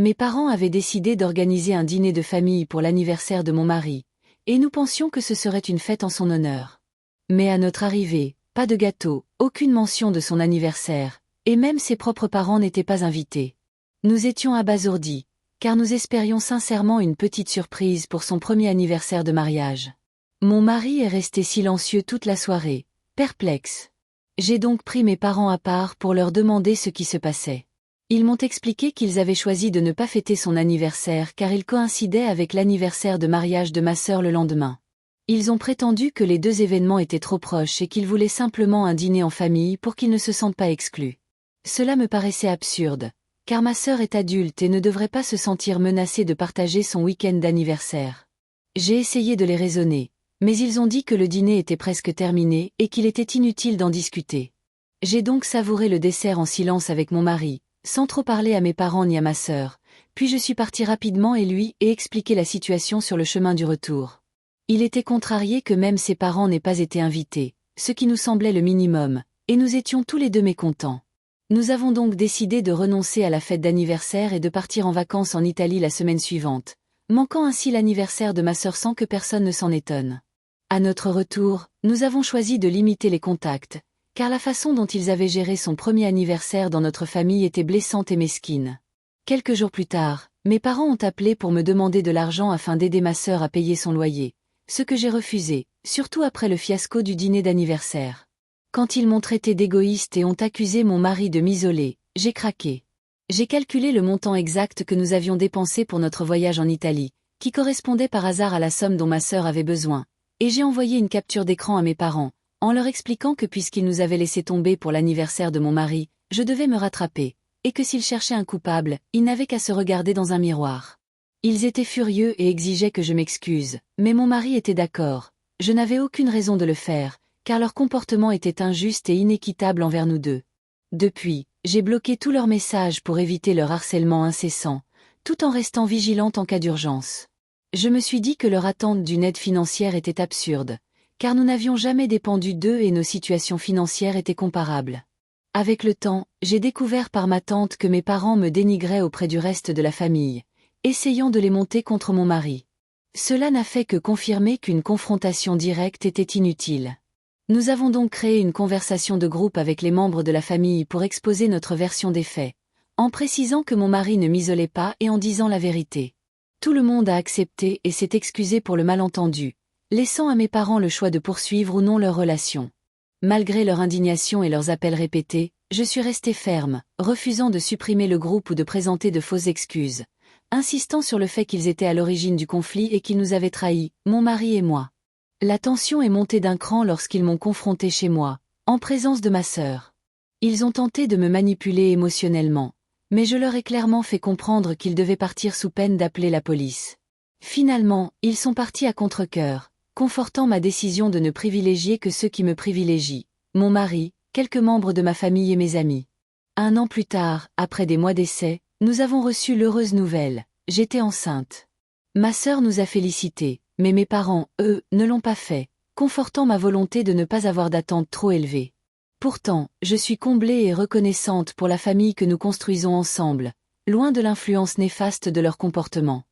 Mes parents avaient décidé d'organiser un dîner de famille pour l'anniversaire de mon mari, et nous pensions que ce serait une fête en son honneur. Mais à notre arrivée, pas de gâteau, aucune mention de son anniversaire, et même ses propres parents n'étaient pas invités. Nous étions abasourdis, car nous espérions sincèrement une petite surprise pour son premier anniversaire de mariage. Mon mari est resté silencieux toute la soirée, perplexe. J'ai donc pris mes parents à part pour leur demander ce qui se passait. Ils m'ont expliqué qu'ils avaient choisi de ne pas fêter son anniversaire car il coïncidait avec l'anniversaire de mariage de ma sœur le lendemain. Ils ont prétendu que les deux événements étaient trop proches et qu'ils voulaient simplement un dîner en famille pour qu'ils ne se sentent pas exclus. Cela me paraissait absurde, car ma sœur est adulte et ne devrait pas se sentir menacée de partager son week-end d'anniversaire. J'ai essayé de les raisonner, mais ils ont dit que le dîner était presque terminé et qu'il était inutile d'en discuter. J'ai donc savouré le dessert en silence avec mon mari, sans trop parler à mes parents ni à ma sœur, puis je suis partie rapidement et lui ai expliqué la situation sur le chemin du retour. Il était contrarié que même ses parents n'aient pas été invités, ce qui nous semblait le minimum, et nous étions tous les deux mécontents. Nous avons donc décidé de renoncer à la fête d'anniversaire et de partir en vacances en Italie la semaine suivante, manquant ainsi l'anniversaire de ma sœur sans que personne ne s'en étonne. À notre retour, nous avons choisi de limiter les contacts, car la façon dont ils avaient géré son premier anniversaire dans notre famille était blessante et mesquine. Quelques jours plus tard, mes parents ont appelé pour me demander de l'argent afin d'aider ma sœur à payer son loyer, ce que j'ai refusé, surtout après le fiasco du dîner d'anniversaire. Quand ils m'ont traité d'égoïste et ont accusé mon mari de m'isoler, j'ai craqué. J'ai calculé le montant exact que nous avions dépensé pour notre voyage en Italie, qui correspondait par hasard à la somme dont ma sœur avait besoin, et j'ai envoyé une capture d'écran à mes parents, en leur expliquant que puisqu'ils nous avaient laissé tomber pour l'anniversaire de mon mari, je devais me rattraper, et que s'ils cherchaient un coupable, ils n'avaient qu'à se regarder dans un miroir. Ils étaient furieux et exigeaient que je m'excuse, mais mon mari était d'accord. Je n'avais aucune raison de le faire, car leur comportement était injuste et inéquitable envers nous deux. Depuis, j'ai bloqué tous leurs messages pour éviter leur harcèlement incessant, tout en restant vigilante en cas d'urgence. Je me suis dit que leur attente d'une aide financière était absurde, car nous n'avions jamais dépendu d'eux et nos situations financières étaient comparables. Avec le temps, j'ai découvert par ma tante que mes parents me dénigraient auprès du reste de la famille, essayant de les monter contre mon mari. Cela n'a fait que confirmer qu'une confrontation directe était inutile. Nous avons donc créé une conversation de groupe avec les membres de la famille pour exposer notre version des faits, en précisant que mon mari ne m'isolait pas et en disant la vérité. Tout le monde a accepté et s'est excusé pour le malentendu, laissant à mes parents le choix de poursuivre ou non leur relation. Malgré leur indignation et leurs appels répétés, je suis restée ferme, refusant de supprimer le groupe ou de présenter de fausses excuses, insistant sur le fait qu'ils étaient à l'origine du conflit et qu'ils nous avaient trahis, mon mari et moi. La tension est montée d'un cran lorsqu'ils m'ont confrontée chez moi, en présence de ma sœur. Ils ont tenté de me manipuler émotionnellement, mais je leur ai clairement fait comprendre qu'ils devaient partir sous peine d'appeler la police. Finalement, ils sont partis à contre-cœur, confortant ma décision de ne privilégier que ceux qui me privilégient, mon mari, quelques membres de ma famille et mes amis. 1 an plus tard, après des mois d'essai, nous avons reçu l'heureuse nouvelle, j'étais enceinte. Ma sœur nous a félicités, mais mes parents, eux, ne l'ont pas fait, confortant ma volonté de ne pas avoir d'attente trop élevée. Pourtant, je suis comblée et reconnaissante pour la famille que nous construisons ensemble, loin de l'influence néfaste de leur comportement.